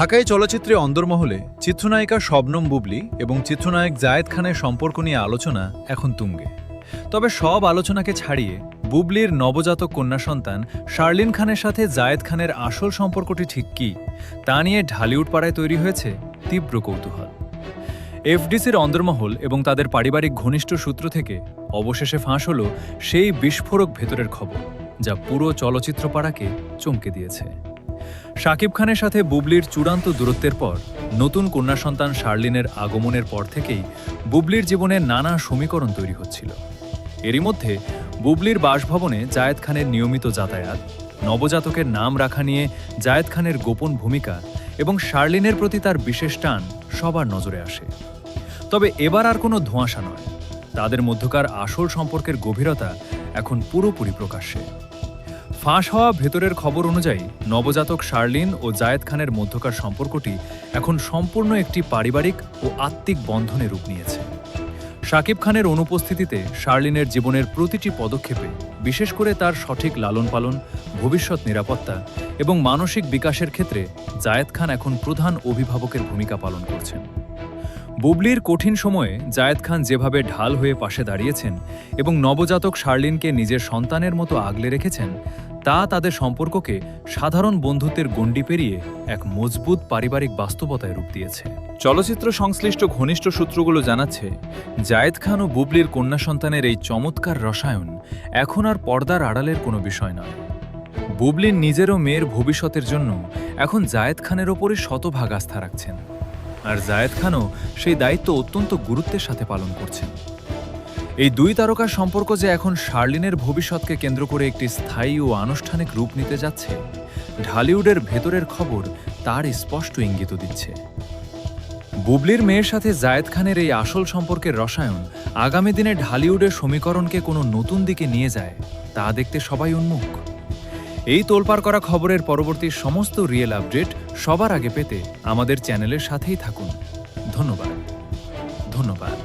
ঢাকাই চলচ্চিত্রে অন্দরমহলে চিত্রনায়িকা শবনম বুবলী এবং চিত্রনায়ক জায়েদ খানের সম্পর্ক নিয়ে আলোচনা এখন তুঙ্গে। তবে সব আলোচনাকে ছাড়িয়ে বুবলীর নবজাতক কন্যা সন্তান শার্লিন খানের সাথে জায়েদ খানের আসল সম্পর্কটি ঠিক কী তা নিয়ে ঢালিউড পাড়ায় তৈরি হয়েছে তীব্র কৌতূহল। এফডিসির অন্দরমহল এবং তাদের পারিবারিক ঘনিষ্ঠ সূত্র থেকে অবশেষে ফাঁস হল সেই বিস্ফোরক ভেতরের খবর, যা পুরো চলচ্চিত্র পাড়াকে চমকে দিয়েছে। শাকিব খানের সাথে বুবলীর চূড়ান্ত দূরত্বের পর নতুন কন্যা সন্তান শার্লিনের আগমনের পর থেকেই বুবলীর জীবনে নানা সমীকরণ তৈরি হচ্ছিল। এরই মধ্যে বুবলীর বাসভবনে জায়েদ খানের নিয়মিত যাতায়াত, নবজাতকের নাম রাখা নিয়ে জায়েদ খানের গোপন ভূমিকা এবং শার্লিনের প্রতি তার বিশেষ টান সবার নজরে আসে। তবে এবার আর কোনো ধোঁয়াশা নয়, তাদের মধ্যকার আসল সম্পর্কের গভীরতা এখন পুরোপুরি প্রকাশ্যে। ফাঁস হওয়া ভেতরের খবর অনুযায়ী নবজাতক শার্লিন ও জায়েদ খানের মধ্যকার সম্পর্কটি এখন সম্পূর্ণ একটি পারিবারিক ও আত্মিক বন্ধনে রূপ নিয়েছে। শাকিব খানের অনুপস্থিতিতে শার্লিনের জীবনের প্রতিটি পদক্ষেপে, বিশেষ করে তার সঠিক লালন পালন, ভবিষ্যৎ নিরাপত্তা এবং মানসিক বিকাশের ক্ষেত্রে জায়েদ খান এখন প্রধান অভিভাবকের ভূমিকা পালন করছেন। বুবলীর কঠিন সময়ে জায়েদ খান যেভাবে ঢাল হয়ে পাশে দাঁড়িয়েছেন এবং নবজাতক শার্লিনকে নিজের সন্তানের মতো আগলে রেখেছেন, তা তাদের সম্পর্ককে সাধারণ বন্ধুত্বের গণ্ডি পেরিয়ে এক মজবুত পারিবারিক বাস্তবতায় রূপ দিয়েছে। চলচ্চিত্র সংশ্লিষ্ট ঘনিষ্ঠ সূত্রগুলো জানাচ্ছে, জায়েদ খান ও বুবলীর কন্যা সন্তানের এই চমৎকার রসায়ন এখন আর পর্দার আড়ালের কোনো বিষয় নয়। বুবলীর নিজেরও মেয়ের ভবিষ্যতের জন্য এখন জায়েদ খানের ওপরই শতভাগ আস্থা রাখছেন, আর জায়েদ খানও সেই দায়িত্ব অত্যন্ত গুরুত্বের সাথে পালন করছেন। এই দুই তারকার সম্পর্ক যে এখন শার্লিনের ভবিষ্যৎকে কেন্দ্র করে একটি স্থায়ী ও আনুষ্ঠানিক রূপ নিতে যাচ্ছে, ঢালিউডের ভেতরের খবর তার স্পষ্ট ইঙ্গিত দিচ্ছে। বুবলীর মেয়ের সাথে জায়েদ খানের এই আসল সম্পর্কের রসায়ন আগামী দিনে ঢালিউডের সমীকরণকে কোনো নতুন দিকে নিয়ে যায়, তা দেখতে সবাই উন্মুখ। এই তোলপাড় করা খবরের পরবর্তী সমস্ত রিয়েল আপডেট সবার আগে পেতে আমাদের চ্যানেলের সাথেই থাকুন। ধন্যবাদ।